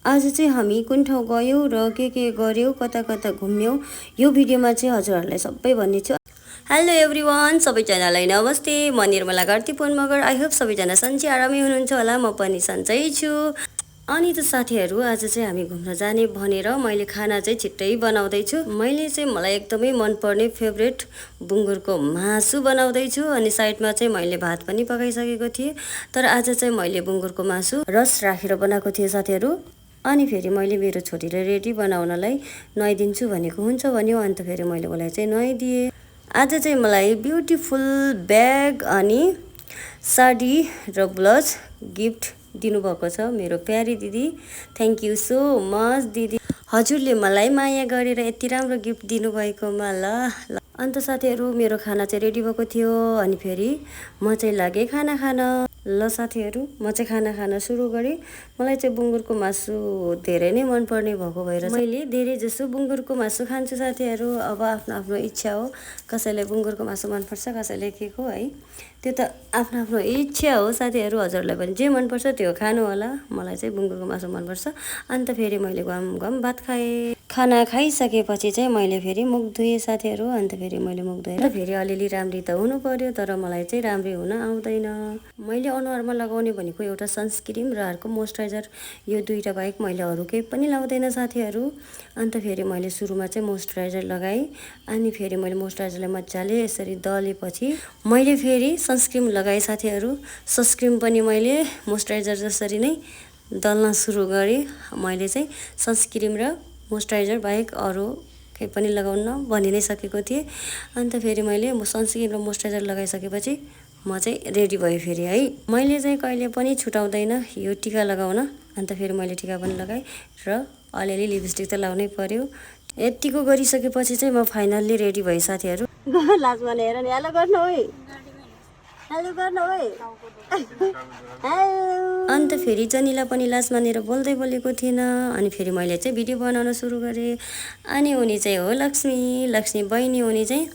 आज चाहिँ हामी कुन ठाउँ गयौँ र के गर्यौँ, कता कता घुम्यौँ, यो भिडियोमा चाहिँ हजुरहरूलाई सबै भन्नेछु। हेलो एभ्रिवान, सबैजनालाई नमस्ते। म निर्मला कार्तिपुन मगर। आई होप सबैजना सन्चै आरामै हुनुहुन्छ होला। म पनि सन्चै छु। अनि त साथीहरू, आज चाहिँ हामी घुम्न जाने भनेर मैले खाना चाहिँ छिट्टै बनाउँदैछु। मलाई एकदमै मनपर्ने फेभरेट बुङ्गुरको मासु बनाउँदैछु। अनि साइडमा चाहिँ मैले भात पनि पकाइसकेको थिएँ। तर आज चाहिँ मैले बुङ्गुरको मासु रस राखेर बनाएको थिएँ साथीहरू। अनि फेरि मैले मेरो छोरीलाई रेडी बनाउनलाई नुहाइदिन्छु भनेको हुन्छ भन्यो। अन्त फेरि मैले उसलाई चाहिँ नुहाइदिएँ। आज चाहिँ मलाई ब्युटिफुल ब्याग अनि साडी र ब्लाउज गिफ्ट दिनुभएको छ मेरो प्यारी दिदी। थ्याङ्क यू सो मच दिदी, हजुरले मलाई माया गरेर यति राम्रो गिफ्ट दिनुभएकोमा। ल अन्त साथीहरू, मेरो खाना चाहिँ रेडी भएको थियो। अनि फेरि म चाहिँ लागेँ खाना खान। ल साथीहरू, म चाहिँ खाना खान सुरु गरेँ। मलाई चाहिँ बुङ्गुरको मासु धेरै नै मनपर्ने भएको भएर मैले धेरै जसो बुङ्गुरको मासु खान्छु साथीहरू। अब आफ्नो आफ्नो इच्छा हो, कसैलाई बुङ्गुरको मासु मनपर्छ, कसैलाई के को है, त्यो त आफ्नो आफ्नो इच्छा हो साथीहरू। हजुरलाई पनि जे मनपर्छ त्यो खानु होला। मलाई चाहिँ बुङ्गुरको मासु मनपर्छ। अन्त फेरि मैले घम भात खाएँ। खाना खाइसकेपछि चाहिँ मैले फेरि मुख धुएँ साथीहरू। अन्त फेरि मैले मुख धोएर फेरि अलिअलि राम्री त हुनु पर्यो, तर मलाई चाहिँ राम्री हुन आउँदैन। मैले अनुहारमा लगाउने भनेको एउटा सनस्क्रिम र अर्को मोइस्चराइजर, यो दुईटा बाहेक मैले अरू केही पनि लगाउँदैन साथीहरू। अन्त फेरि मैले सुरुमा चाहिँ मोइस्चराइजर लगाएँ। अनि फेरि मैले मोइस्चराइजरलाई मजाले यसरी दलेपछि मैले फेरि सनस्क्रिम लगाएँ साथीहरू। सनस्क्रिम पनि मैले मोइस्चराइजर जसरी नै दल्न सुरु गरेँ। मैले चाहिँ सनस्क्रिम र मोइस्चराइजर बाहेक अरू केही पनि लगाउन भनि नै सकेको थिएँ। अन्त फेरि मैले सनस्क्रिम र मोइस्चराइजर लगाइसकेपछि म चाहिँ रेडी भएँ फेरि है। मैले चाहिँ कहिले पनि छुटाउँदैन यो टिका लगाउन। अन्त फेरि मैले टिका पनि लगाएँ र अलिअलि लिपस्टिक त लाउनै पर्यो। यतिको गरिसकेपछि चाहिँ म फाइनल्ली रेडी भएँ साथीहरू। लाजमा हेर नि, हेलो गर्नु है, हेलो गर्नु है। अन्त फेरि जनिला पनि लाज मानेर बोल्दै बोलेको थिएन। अनि फेरि मैले चाहिँ भिडियो बनाउन सुरु गरेँ। अनि उनी चाहिँ हो लक्ष्मी बहिनी उनी चाहिँ।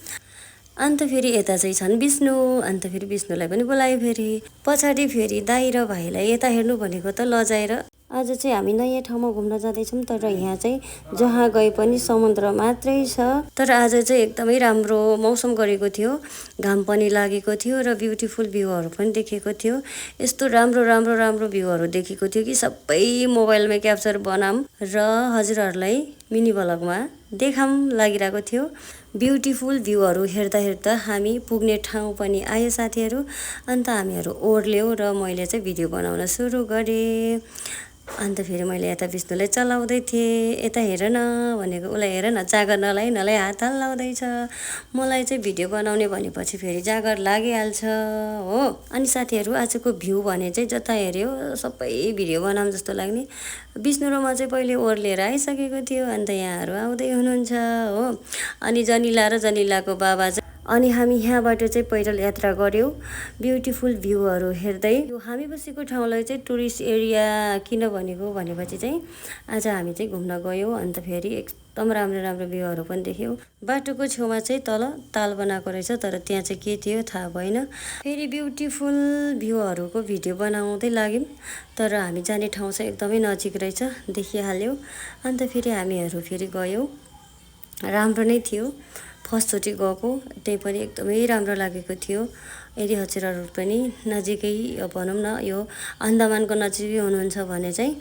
अन्त फेरि यता चाहिँ छन् विष्णु। अन्त फेरि विष्णुलाई पनि बोलायो। फेरि पछाडि फेरि दाइ र भाइलाई यता हेर्नु भनेको त लजाएर। आज चाहिँ हामी नयाँ ठाउँमा घुम्न जाँदैछौँ। तर यहाँ चाहिँ जहाँ गए पनि समुद्र मात्रै छ। तर आज चाहिँ एकदमै राम्रो मौसम गरेको थियो, घाम पनि लागेको थियो र ब्युटिफुल भ्यूहरू पनि देखेको थियो। यस्तो राम्रो भ्यूहरू देखेको थियो कि सबै मोबाइलमै क्याप्चर बनाऊँ र हजुरहरूलाई मिनी भ्लगमा देखाऊँ लागिरहेको थियो। ब्युटिफुल भ्यूहरू हेर्दा हामी पुग्ने ठाउँ पनि आयो साथीहरू। अन्त हामीहरू ओर्ल्यौँ र मैले चाहिँ भिडियो बनाउन सुरु गरेँ। अन्त फेरि मैले यता विष्णुलाई चलाउँदै थिएँ। यता हेर न भनेको, उसलाई हेर न, जागर नलाई हात लाउँदैछ। मलाई चाहिँ भिडियो बनाउने भनेपछि फेरि जागर लागिहाल्छ हो। अनि साथीहरू, आजको भ्यू भने चाहिँ जता हेऱ्यो सबै भिडियो बनाऊँ जस्तो लाग्ने। विष्णु र म चाहिँ पहिले ओर्लेर आइसकेको थियो। अन्त यहाँहरू आउँदै हुनुहुन्छ हो। अनि जनिला र जनिलाको बाबा चाहिँ, अनि हामी यहाँबाट चाहिँ पैदल यात्रा गऱ्यौँ ब्युटिफुल भ्यूहरू हेर्दै। यो हामी बसेको ठाउँलाई चाहिँ टुरिस्ट एरिया किन भनेको भनेपछि चाहिँ आज हामी चाहिँ घुम्न गयौँ। अन्त फेरि एकदम राम्रो भ्यूहरू पनि देख्यौँ। बाटोको छेउमा चाहिँ तल ताल बनाएको रहेछ, तर त्यहाँ चाहिँ के थियो थाहा भएन। फेरि ब्युटिफुल भ्यूहरूको भिडियो बनाउँदै लाग्यौँ। तर हामी जाने ठाउँ चाहिँ एकदमै नजिक रहेछ, देखिहाल्यौँ। अन्त फेरि हामीहरू फेरि गयौँ। राम्रो नै थियो, फर्स्टचोटि गएको, त्यही पनि एकदमै राम्रो लागेको थियो। यदि हजुरहरू पनि नजिकै भनौँ न यो अन्डमानको नजिकै हुनुहुन्छ भने चाहिँ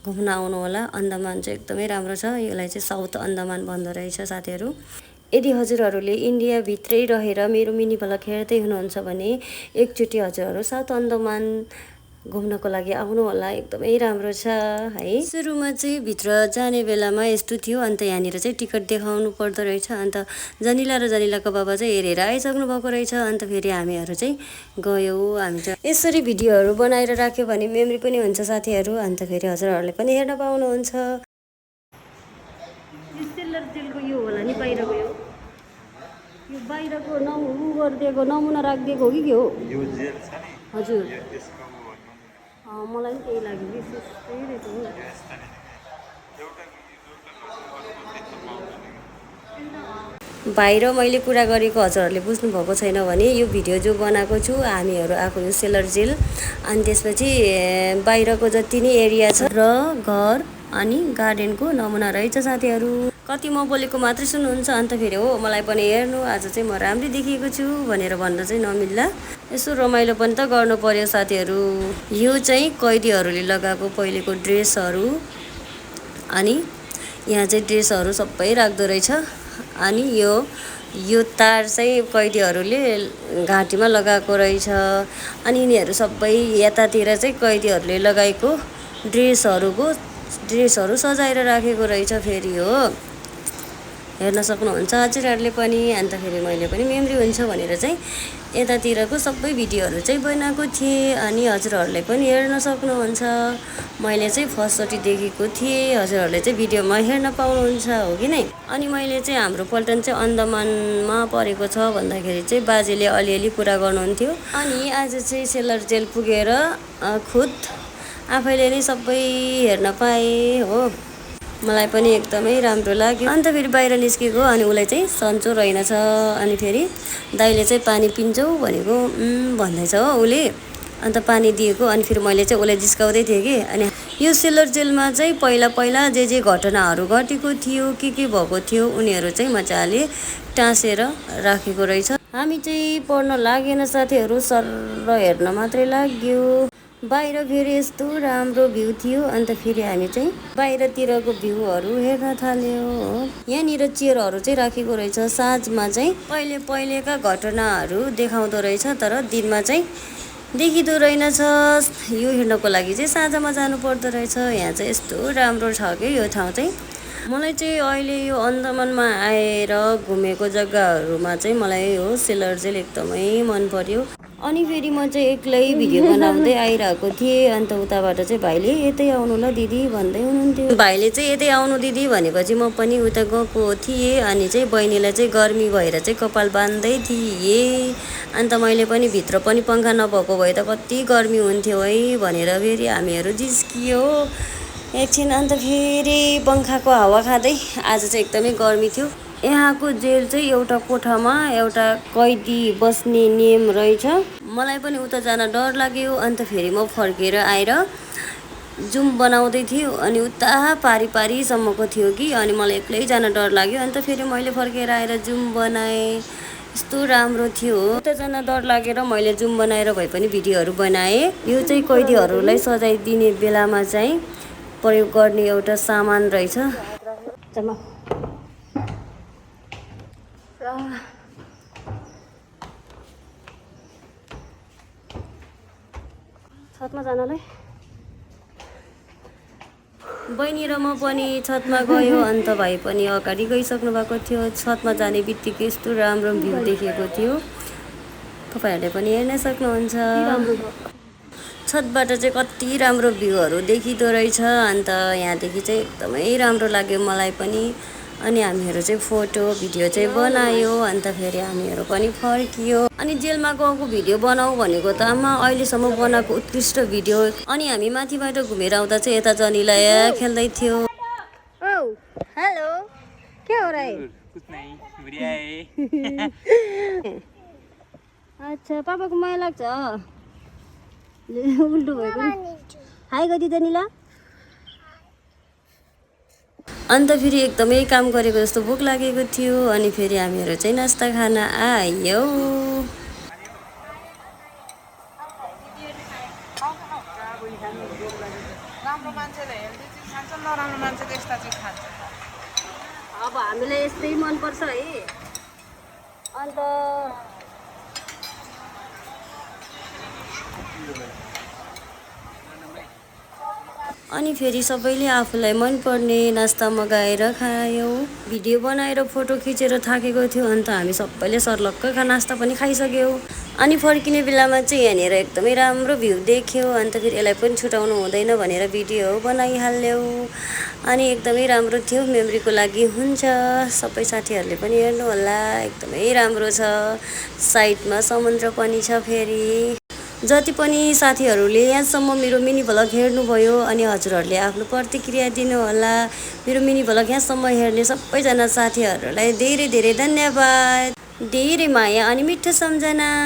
घुम्न आउनु होला। अन्डमान चाहिँ एकदमै राम्रो छ। यसलाई चाहिँ साउथ अन्डमान भन्दो रहेछ साथीहरू। यदि हजुरहरूले इन्डियाभित्रै रहेर मेरो मिनी भ्लग हेर्दै हुनुहुन्छ भने एकचोटि हजुरहरू साउथ अन्डमान घुम्नको लागि आउनु होला, एकदमै राम्रो छ है। सुरुमा चाहिँ भित्र जाने बेलामा यस्तो थियो। अन्त यहाँनिर चाहिँ टिकट देखाउनु पर्दो रहेछ। अन्त जनिला र जनिलाको बाबा चाहिँ हेरेर आइसक्नु भएको रहेछ। अन्त फेरि हामीहरू चाहिँ गयौँ। हामी चाहिँ यसरी भिडियोहरू बनाएर राख्यो भने मेमोरी पनि हुन्छ साथीहरू। अन्त फेरि हजुरहरूले पनि हेर्न पाउनुहुन्छ। सिल्भर जेलको यो होला नि, बाहिरको यो बाहिरको गरिदिएको नमुना राखिदिएको हो कि के हो यो जेल छ नि? हजुर, मलाई पनि त्यही लाग्यो कि त्यही रहेछ हो। भाइ र मैले कुरा गरेको हजुरहरूले बुझ्नुभएको छैन भने यो भिडियो जो बनाएको छु हामीहरू आएको यो सेलर जेल अनि त्यसपछि बाहिरको जति नै एरिया छ र घर अनि गार्डनको नमुना रहेछ साथीहरू। कति म बोलेको मात्रै सुन्नुहुन्छ अन्त फेरि हो मलाई पनि हेर्नु आज चाहिँ म राम्रै देखिएको छु भनेर भन्न चाहिँ नमिल्ला। यसो रमाइलो पनि त गर्नु पर्यो साथीहरू। यो चाहिँ कैदीहरूले लगाएको पहिलेको ड्रेसहरू अनि यहाँ चाहिँ ड्रेसहरू सबै राख्दो रहेछ। अनि यो तार चाहिँ कैदीहरूले घाँटीमा लगाएको रहेछ। अनि यिनीहरू सबै यतातिर चाहिँ कैदीहरूले लगाएको ड्रेसहरू सजाएर राखेको रहेछ फेरि हो हेर्न सक्नुहुन्छ हजुरहरूले पनि। अन्त फेरि मैले पनि मेमोरी हुन्छ भनेर चाहिँ यतातिरको सबै भिडियोहरू चाहिँ बनाएको थिएँ अनि हजुरहरूले पनि हेर्न सक्नुहुन्छ। मैले चाहिँ फर्स्टचोटि देखेको थिएँ हजुरहरूले चाहिँ भिडियोमा हेर्न पाउनुहुन्छ हो कि नै। अनि मैले चाहिँ हाम्रो पल्टन चाहिँ अन्डमानमा परेको छ भन्दाखेरि चाहिँ बाजेले अलिअलि कुरा गर्नुहुन्थ्यो। अनि आज चाहिँ सेलर जेल पुगेर खुद आफैले नै सबै हेर्न पाएँ हो मलाई पनि एकदमै राम्रो लाग्यो। अन्त फेरि बाहिर निस्केको अनि उसलाई चाहिँ सन्चो रहेनछ अनि फेरि दाइले चाहिँ पानी पिन्छौ भनेको भन्दैछ हो उसले। अन्त पानी दिएको अनि फेरि मैले चाहिँ उसलाई जिस्काउँदै थिएँ कि। अनि यो सेलर जेलमा चाहिँ पहिला जे घटनाहरू घटेको थियो के भएको थियो उनीहरू चाहिँ मजाले टाँसेर राखेको रहेछ। हामी चाहिँ पढ्न लागेन साथीहरू सर हेर्न मात्रै लाग्यो। बाहिर फेरि यस्तो राम्रो भ्यू थियो अन्त फेरि हामी चाहिँ बाहिरतिरको भ्यूहरू हेर्न थाल्यो। यहाँनिर चेयरहरू चाहिँ राखेको रहेछ साँझमा चाहिँ पहिलेका घटनाहरू देखाउँदो रहेछ तर दिनमा चाहिँ देखिँदो रहेनछ। यो हेर्नको लागि चाहिँ साँझमा जानु पर्दो रहेछ। यहाँ चाहिँ यस्तो राम्रो छ कि यो ठाउँ चाहिँ मलाई चाहिँ अहिले यो अन्डमानमा आएर घुमेको जग्गाहरूमा चाहिँ मलाई हो सेलर जेल एकदमै मन पर्यो। अनि फेरि म चाहिँ एक्लै भिडियो बनाउँदै आइरहेको थिएँ अन्त उताबाट चाहिँ भाइले यतै आउनु ल दिदी भन्दै हुनुहुन्थ्यो। भाइले चाहिँ यतै आउनु दिदी भनेपछि म पनि उता गएको थिएँ। अनि चाहिँ बहिनीलाई चाहिँ गर्मी भएर चाहिँ कपाल बान्दै थिएँ। अन्त मैले पनि भित्र पनि पङ्खा नभएको भए त कति गर्मी हुन्थ्यो है भनेर फेरि हामीहरू जिस्कियो एकछिन। अन्त फेरि पङ्खाको हावा खाँदै आज चाहिँ एकदमै गर्मी थियो। यहाँको जेल चाहिँ एउटा कोठामा एउटा कैदी बस्ने नियम रहेछ। मलाई पनि उता जान डर लाग्यो अन्त फेरि म फर्केर आएर जुम बनाउँदै थियो अनि उता पारीसम्मको थियो कि अनि मलाई एक्लै जान डर लाग्यो। अन्त फेरि मैले फर्केर आएर जुम बनाएँ यस्तो राम्रो थियो। उता जान डर लागेर मैले जुम बनाएर भए पनि भिडियोहरू बनाएँ। यो चाहिँ कैदीहरूलाई सजाय दिने बेलामा चाहिँ प्रयोग गर्ने एउटा सामान रहेछ। छतमा जानलाई बहिनी र म पनि छतमा गयो अन्त भाइ पनि अगाडि गइसक्नु भएको थियो। छतमा जाने बित्तिकै यस्तो राम्रो भ्यू देखेको थियो तपाईँहरूले पनि हेर्न सक्नुहुन्छ। छतबाट चाहिँ कति राम्रो भ्यूहरू देखिँदो रहेछ। अन्त यहाँदेखि चाहिँ एकदमै राम्रो लाग्यो मलाई पनि। अनि हामीहरू चाहिँ फोटो भिडियो चाहिँ बनायो अन्त फेरि हामीहरू पनि फर्कियो। अनि जेलमा गएको भिडियो बनाऊ भनेको त आमा अहिलेसम्म बनाएको उत्कृष्ट भिडियो। अनि हामी माथिबाट घुमेर आउँदा चाहिँ यता जनिला खेल्दै थियो। हेलो के हो रहा है? कुछ नहीं बढ़िया है। अच्छा पापाको माया लाग्छ उल्टो भएको हाई गरी जनिला। अन्त फेरि एकदमै काम गरेको जस्तो भोक लागेको थियो अनि फेरि हामीहरू चाहिँ नास्ता खान आयो। अब हामीलाई यस्तै मनपर्छ है। अन्त अनि फेरि सबैले आफूलाई मनपर्ने नास्ता मगाएर खायो। भिडियो बनाएर फोटो खिचेर थाकेको थियो अन्त हामी सबैले सर्लक्क नास्ता पनि खाइसक्यौँ। अनि फर्किने बेलामा चाहिँ यहाँनिर एकदमै राम्रो भ्यू देख्यो। अन्त फेरि यसलाई पनि छुटाउनु हुँदैन भनेर भिडियो बनाइहाल्यौँ। अनि एकदमै राम्रो थियो मेमोरीको लागि हुन्छ। सबै साथीहरूले पनि हेर्नु होला एकदमै राम्रो छ। साइडमा समुद्र पनि छ फेरि जति पनि साथीहरूले यहाँसम्म मेरो मिनी भ्लग हेर्नुभयो अनि हजुरहरूले आफ्नो प्रतिक्रिया दिनुहोला। मेरो मिनी भ्लग यहाँसम्म हेर्ने सबैजना साथीहरूलाई धेरै धेरै धन्यवाद। धेरै माया अनि मिठो सम्झना।